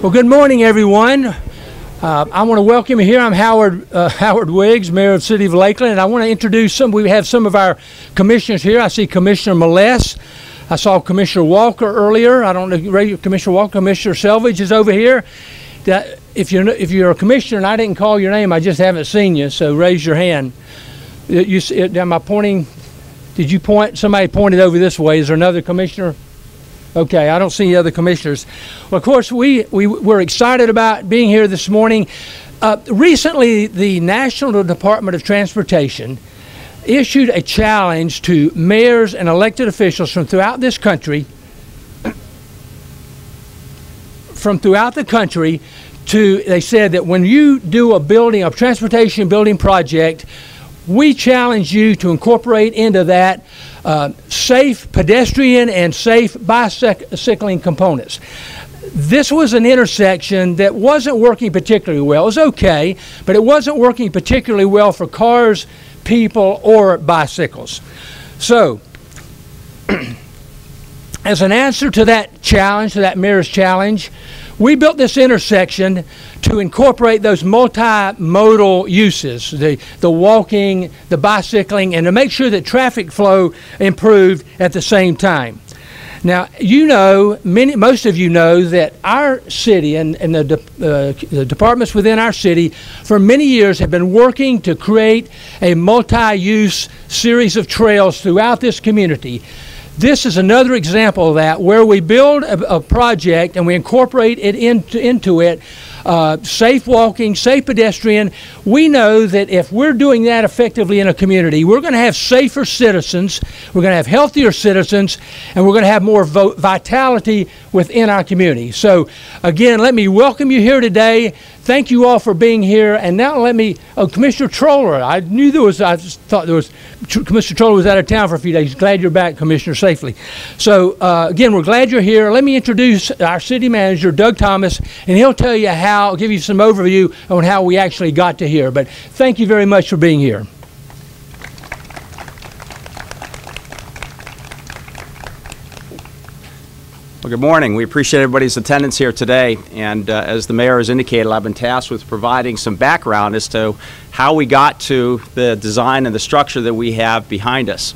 Well, good morning, everyone. I want to welcome you here. I'm Howard Wiggs, Mayor of the City of Lakeland, and I want to introduce we have some of our commissioners here. I see Commissioner Meless. I saw Commissioner Walker earlier. I don't know, Commissioner Walker. Commissioner Selvage is over here. If you're a commissioner and I didn't call your name, I just haven't seen you, so raise your hand. Am I pointing? Did you point? Somebody pointed over this way. Is there another commissioner? Okay, I don't see any other commissioners. Well, of course, we're excited about being here this morning. Recently, the National Department of Transportation issued a challenge to mayors and elected officials from throughout this country, they said that when you do a transportation building project, we challenge you to incorporate into that safe pedestrian and safe bicycling components. This was an intersection that wasn't working particularly well. It was okay, but it wasn't working particularly well for cars, people, or bicycles. So, as an answer to that challenge, to that mayor's challenge, we built this intersection to incorporate those multimodal uses, the walking, the bicycling, and to make sure that traffic flow improved at the same time. Now, most of you know that our city and the departments within our city for many years have been working to create a multi-use series of trails throughout this community. This is another example of that, where we build a project and we incorporate it into it. Safe walking, safe pedestrian. We know that if we're doing that effectively in a community, we're going to have safer citizens, we're going to have healthier citizens, and we're going to have more vitality within our community. So again, let me welcome you here today. Thank you all for being here. And now Commissioner Troller. I just thought Commissioner Troller was out of town for a few days. Glad you're back, Commissioner, safely. So again, we're glad you're here. Let me introduce our city manager, Doug Thomas, and he'll tell you give you some overview on how we actually got to here. But thank you very much for being here. Well, good morning. We appreciate everybody's attendance here today, and as the mayor has indicated, I've been tasked with providing some background as to how we got to the design and the structure that we have behind us.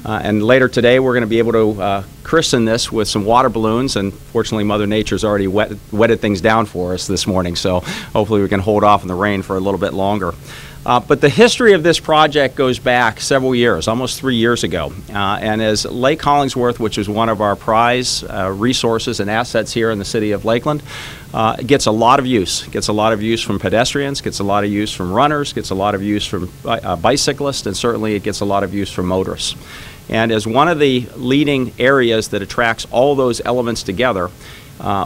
And later today, we're going to be able to christen this with some water balloons, and fortunately, Mother Nature's already wetted things down for us this morning, so hopefully we can hold off in the rain for a little bit longer. But the history of this project goes back several years, almost 3 years ago. And as Lake Hollingsworth, which is one of our prize resources and assets here in the city of Lakeland, gets a lot of use. Gets a lot of use from pedestrians, gets a lot of use from runners, gets a lot of use from bicyclists, and certainly it gets a lot of use from motorists. And as one of the leading areas that attracts all those elements together,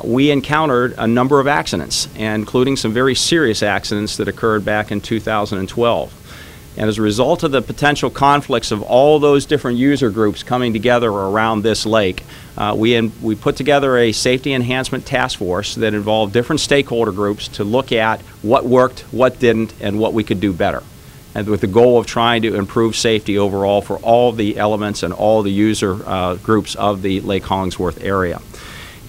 we encountered a number of accidents, including some very serious accidents that occurred back in 2012. And as a result of the potential conflicts of all those different user groups coming together around this lake, we put together a safety enhancement task force that involved different stakeholder groups to look at what worked, what didn't, and what we could do better, and with the goal of trying to improve safety overall for all the elements and all the user groups of the Lake Hollingsworth area.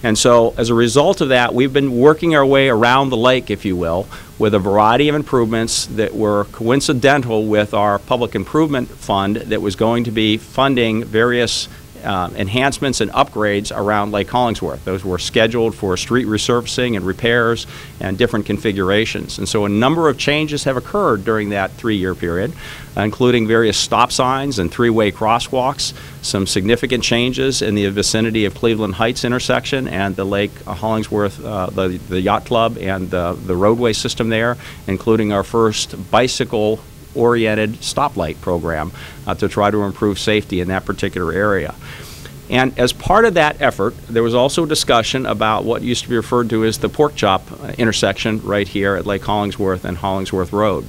And so as a result of that, we've been working our way around the lake, if you will, with a variety of improvements that were coincidental with our public improvement fund that was going to be funding various enhancements and upgrades around Lake Hollingsworth. Those were scheduled for street resurfacing and repairs and different configurations. And so a number of changes have occurred during that 3-year period, including various stop signs and three-way crosswalks, some significant changes in the vicinity of Cleveland Heights intersection and the Lake Hollingsworth, the yacht club and the roadway system there, including our first bicycle-oriented stoplight program to try to improve safety in that particular area. And as part of that effort, there was also a discussion about what used to be referred to as the pork chop intersection right here at Lake Hollingsworth and Hollingsworth Road.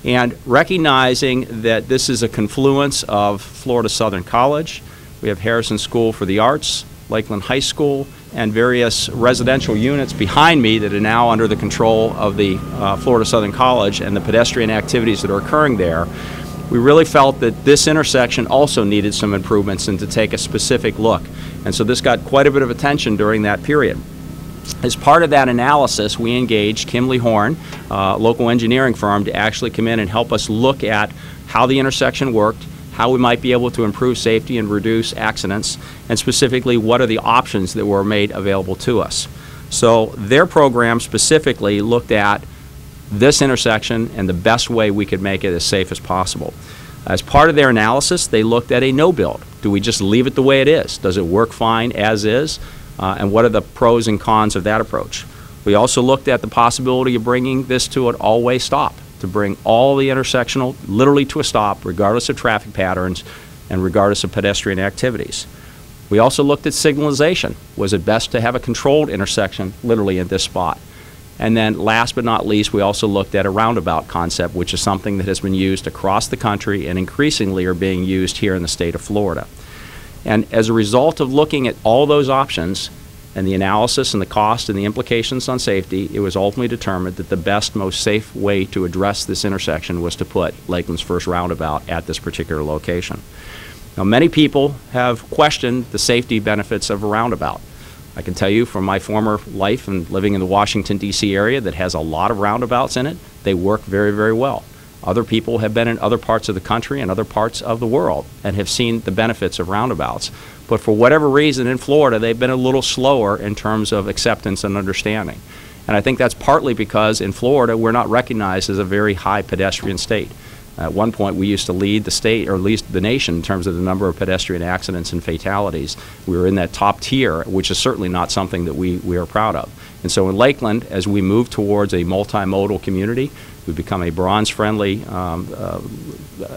And recognizing that this is a confluence of Florida Southern College, we have Harrison School for the Arts, Lakeland High School, and various residential units behind me that are now under the control of the Florida Southern College and the pedestrian activities that are occurring there, we really felt that this intersection also needed some improvements and to take a specific look. And so this got quite a bit of attention during that period. As part of that analysis, we engaged Kimley Horn, a local engineering firm, to actually come in and help us look at how the intersection worked, how we might be able to improve safety and reduce accidents, and specifically what are the options that were made available to us. So their program specifically looked at this intersection and the best way we could make it as safe as possible. As part of their analysis, they looked at a no-build. Do we just leave it the way it is? Does it work fine as is? And what are the pros and cons of that approach? We also looked at the possibility of bringing this to an all-way stop, to bring all the intersectional literally to a stop, regardless of traffic patterns and regardless of pedestrian activities. We also looked at signalization. Was it best to have a controlled intersection literally in this spot? And then last but not least, we also looked at a roundabout concept, which is something that has been used across the country and increasingly are being used here in the state of Florida. And as a result of looking at all those options and the analysis and the cost and the implications on safety, it was ultimately determined that the best, most safe way to address this intersection was to put Lakeland's first roundabout at this particular location. Now, many people have questioned the safety benefits of a roundabout. I can tell you from my former life and living in the Washington, D.C. area that has a lot of roundabouts in it, they work very, very well. Other people have been in other parts of the country and other parts of the world and have seen the benefits of roundabouts. But for whatever reason in Florida, they've been a little slower in terms of acceptance and understanding. And I think that's partly because in Florida, we're not recognized as a very high pedestrian state. At one point, we used to lead the state, or at least the nation, in terms of the number of pedestrian accidents and fatalities. We were in that top tier, which is certainly not something that we are proud of. And so in Lakeland, as we move towards a multimodal community, we've become a bronze-friendly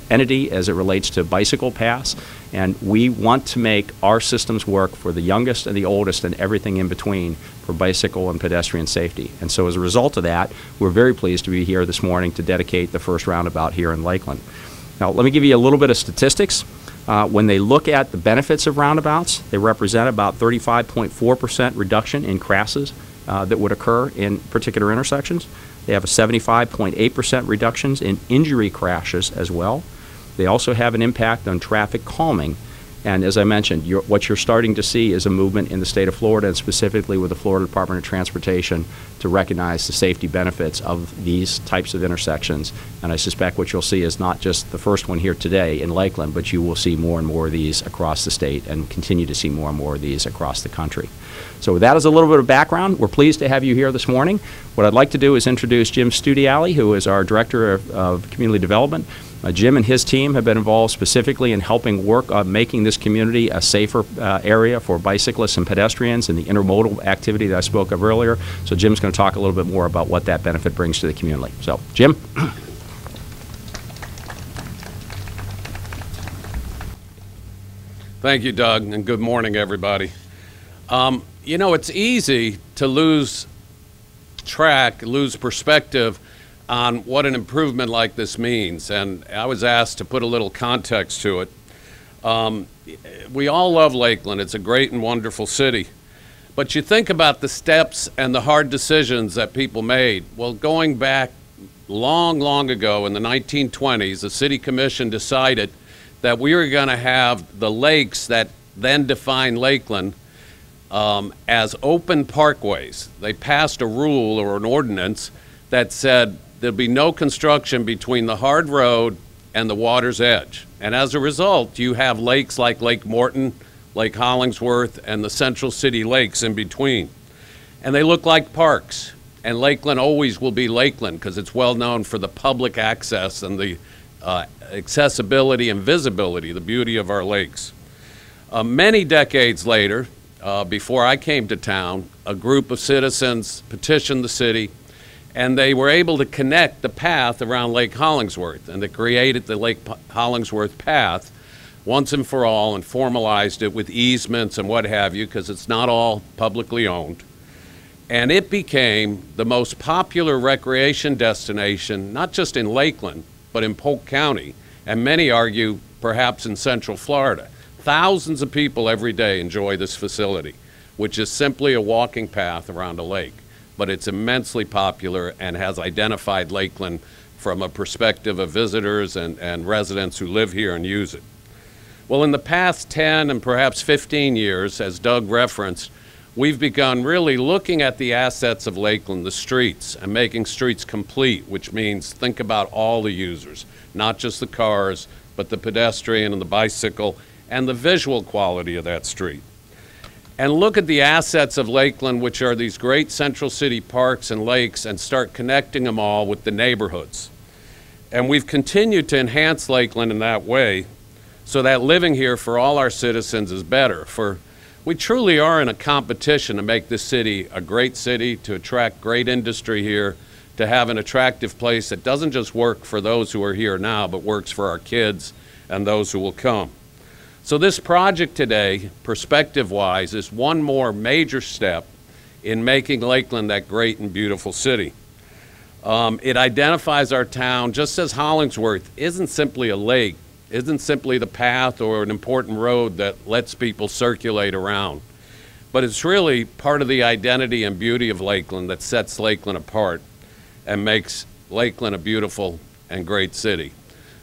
entity as it relates to bicycle paths, and we want to make our systems work for the youngest and the oldest and everything in between for bicycle and pedestrian safety. And so as a result of that, we're very pleased to be here this morning to dedicate the first roundabout here in Lakeland. Now, let me give you a little bit of statistics. When they look at the benefits of roundabouts, they represent about 35.4% reduction in crashes that would occur in particular intersections. They have a 75.8% reductions in injury crashes as well. They also have an impact on traffic calming. And as I mentioned, what you're starting to see is a movement in the state of Florida, and specifically with the Florida Department of Transportation, to recognize the safety benefits of these types of intersections. And I suspect what you'll see is not just the first one here today in Lakeland, but you will see more and more of these across the state and continue to see more and more of these across the country. So with that as a little bit of background, we're pleased to have you here this morning. What I'd like to do is introduce Jim Studiali, who is our Director of Community Development. Jim and his team have been involved specifically in helping work on making this community a safer area for bicyclists and pedestrians and the intermodal activity that I spoke of earlier. So Jim's going to talk a little bit more about what that benefit brings to the community. So, Jim. Thank you, Doug, and good morning, everybody. You know, it's easy to lose track, lose perspective on what an improvement like this means, and I was asked to put a little context to it. We all love Lakeland. It's a great and wonderful city. But you think about the steps and the hard decisions that people made. Well, going back long, long ago in the 1920s, the City Commission decided that we were going to have the lakes that then defined Lakeland as open parkways. They passed a rule or an ordinance that said there'll be no construction between the hard road and the water's edge. And as a result, you have lakes like Lake Morton, Lake Hollingsworth, and the Central City lakes in between. And they look like parks. And Lakeland always will be Lakeland because it's well known for the public access and the accessibility and visibility, the beauty of our lakes. Many decades later, before I came to town, a group of citizens petitioned the city, and they were able to connect the path around Lake Hollingsworth, and they created the Lake Hollingsworth path once and for all and formalized it with easements and what have you, because it's not all publicly owned. And it became the most popular recreation destination, not just in Lakeland, but in Polk County, and many argue perhaps in Central Florida. Thousands of people every day enjoy this facility, which is simply a walking path around a lake. But it's immensely popular and has identified Lakeland from a perspective of visitors and residents who live here and use it. Well, in the past 10 and perhaps 15 years, as Doug referenced, we've begun really looking at the assets of Lakeland, the streets, and making streets complete, which means think about all the users, not just the cars, but the pedestrian and the bicycle, and the visual quality of that street. And look at the assets of Lakeland, which are these great central city parks and lakes, and start connecting them all with the neighborhoods. And we've continued to enhance Lakeland in that way so that living here for all our citizens is better. For we truly are in a competition to make this city a great city, to attract great industry here, to have an attractive place that doesn't just work for those who are here now, but works for our kids and those who will come. So this project today, perspective-wise, is one more major step in making Lakeland that great and beautiful city. It identifies our town, just as Hollingsworth isn't simply a lake, isn't simply the path or an important road that lets people circulate around, but it's really part of the identity and beauty of Lakeland that sets Lakeland apart and makes Lakeland a beautiful and great city.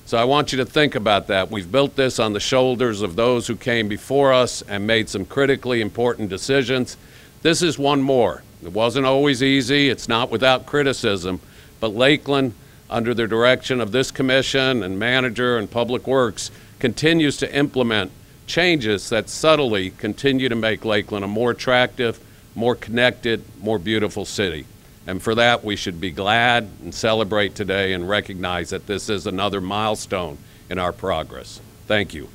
So I want you to think about that. We've built this on the shoulders of those who came before us and made some critically important decisions. This is one more. It wasn't always easy. It's not without criticism, but Lakeland, under the direction of this commission and manager and public works, continues to implement changes that subtly continue to make Lakeland a more attractive, more connected, more beautiful city. And for that, we should be glad and celebrate today and recognize that this is another milestone in our progress. Thank you.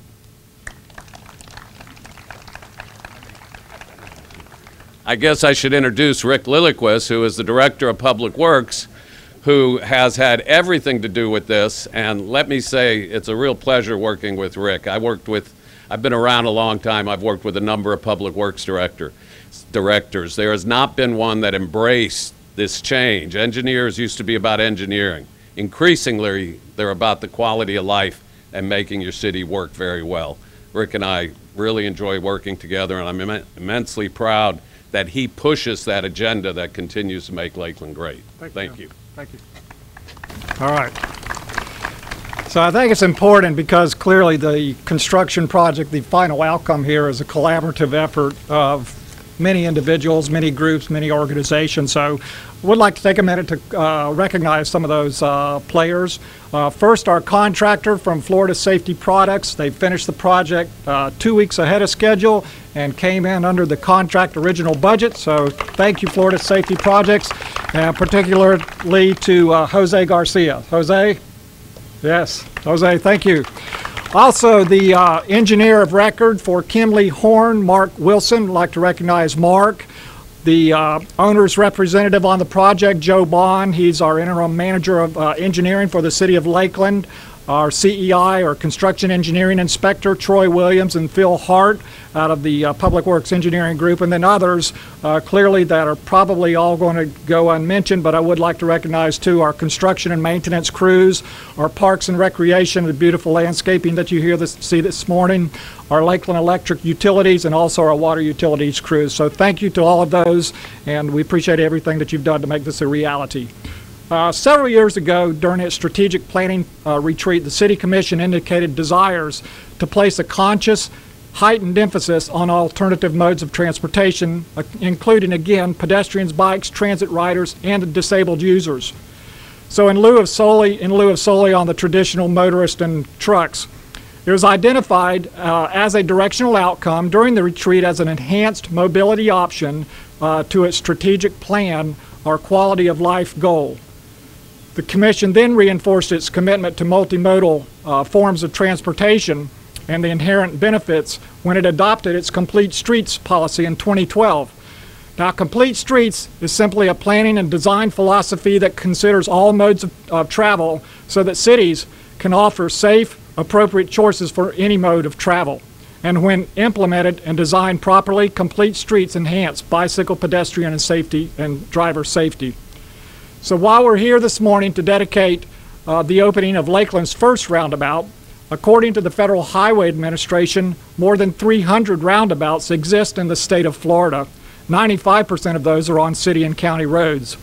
I guess I should introduce Rick Lilliquist, who is the Director of Public Works, who has had everything to do with this. And let me say, it's a real pleasure working with Rick. I've been around a long time. I've worked with a number of public works directors. There has not been one that embraced this change. Engineers used to be about engineering. Increasingly, they're about the quality of life and making your city work very well. Rick and I really enjoy working together, and I'm immensely proud that he pushes that agenda that continues to make Lakeland great. Thank you. Thank you. All right. So I think it's important because clearly the construction project, the final outcome here is a collaborative effort of many individuals, many groups, many organizations. So I would like to take a minute to recognize some of those players. First, our contractor from Florida Safety Products. They finished the project 2 weeks ahead of schedule and came in under the contract original budget. So thank you, Florida Safety Projects, and particularly to Jose Garcia. Jose? Yes, Jose, thank you. Also, the engineer of record for Kimley Horn, Mark Wilson. I'd like to recognize Mark. The owner's representative on the project, Joe Bond. He's our interim manager of engineering for the City of Lakeland. Our CEI, or Construction Engineering Inspector, Troy Williams and Phil Hart out of the Public Works Engineering Group, and then others clearly that are probably all going to go unmentioned, but I would like to recognize too our construction and maintenance crews, our parks and recreation, the beautiful landscaping that you see this morning, our Lakeland Electric Utilities, and also our water utilities crews. So thank you to all of those, and we appreciate everything that you've done to make this a reality. Several years ago, during its strategic planning retreat, the City Commission indicated desires to place a conscious, heightened emphasis on alternative modes of transportation, including, again, pedestrians, bikes, transit riders, and disabled users. So in lieu of solely on the traditional motorist and trucks, it was identified as a directional outcome during the retreat as an enhanced mobility option to its strategic plan, our quality of life goal. The Commission then reinforced its commitment to multimodal forms of transportation and the inherent benefits when it adopted its Complete Streets policy in 2012. Now, Complete Streets is simply a planning and design philosophy that considers all modes of travel so that cities can offer safe, appropriate choices for any mode of travel. And when implemented and designed properly, Complete Streets enhance bicycle, pedestrian, and safety and driver safety. So while we're here this morning to dedicate the opening of Lakeland's first roundabout, according to the Federal Highway Administration, more than 300 roundabouts exist in the state of Florida. 95% of those are on city and county roads.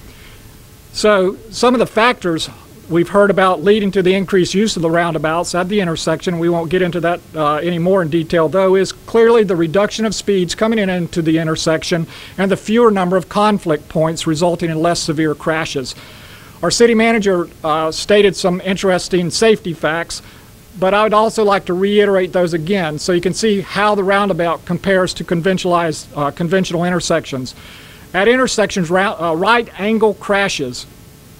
So some of the factors we've heard about leading to the increased use of the roundabouts at the intersection. We won't get into that any more in detail, though, is clearly the reduction of speeds coming into the intersection and the fewer number of conflict points resulting in less severe crashes. Our city manager stated some interesting safety facts, but I would also like to reiterate those again so you can see how the roundabout compares to conventional intersections. At intersections, right angle crashes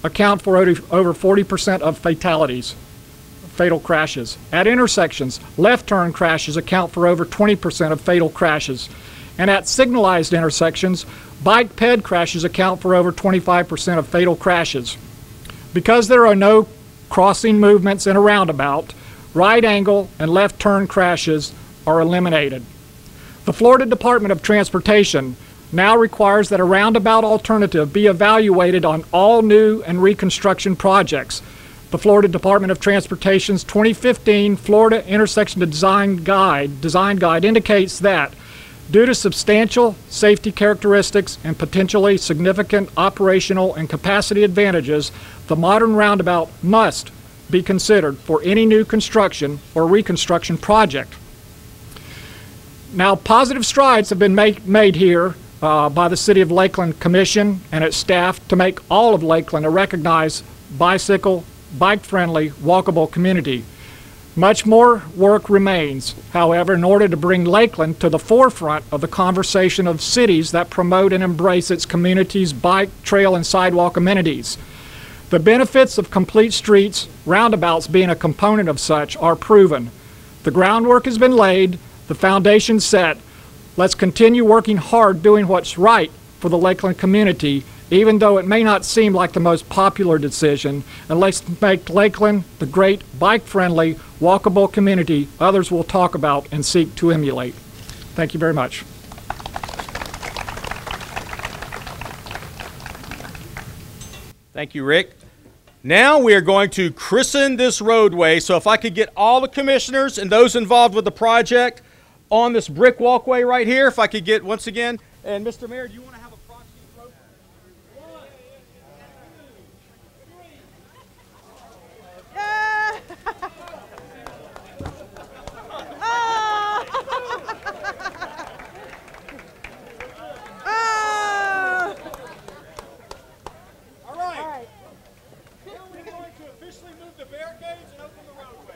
account for over 40% of fatal crashes. At intersections, left turn crashes account for over 20% of fatal crashes. And at signalized intersections, bike ped crashes account for over 25% of fatal crashes. Because there are no crossing movements in a roundabout, right angle and left turn crashes are eliminated. The Florida Department of Transportation now requires that a roundabout alternative be evaluated on all new and reconstruction projects. The Florida Department of Transportation's 2015 Florida Intersection Design Guide indicates that due to substantial safety characteristics and potentially significant operational and capacity advantages, the modern roundabout must be considered for any new construction or reconstruction project. Now, positive strides have been made here by the City of Lakeland Commission and its staff to make all of Lakeland a recognized bike-friendly, walkable community. Much more work remains, however, in order to bring Lakeland to the forefront of the conversation of cities that promote and embrace its community's bike, trail, and sidewalk amenities. The benefits of complete streets, roundabouts being a component of such, are proven. The groundwork has been laid, the foundation set. Let's continue working hard doing what's right for the Lakeland community, even though it may not seem like the most popular decision, and let's make Lakeland the great bike-friendly, walkable community others will talk about and seek to emulate. Thank you very much. Thank you, Rick. Now we are going to christen this roadway, so if I could get all the commissioners and those involved with the project on this brick walkway right here, if I could get, once again, and Mr. Mayor, do you want to have a proxy vote? 1, 2, 3. All right. Now we're going to officially move the barricades and open the roadway.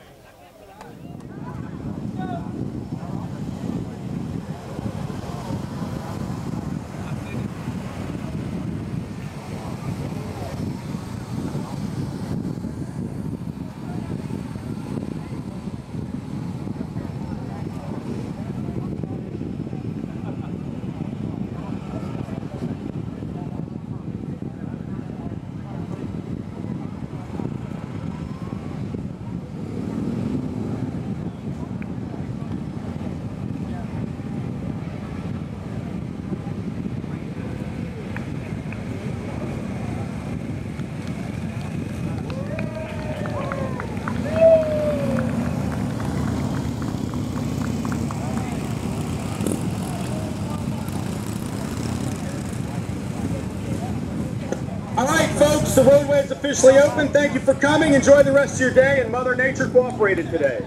All right, folks, the roadway is officially open. Thank you for coming. Enjoy the rest of your day, and Mother Nature cooperated today.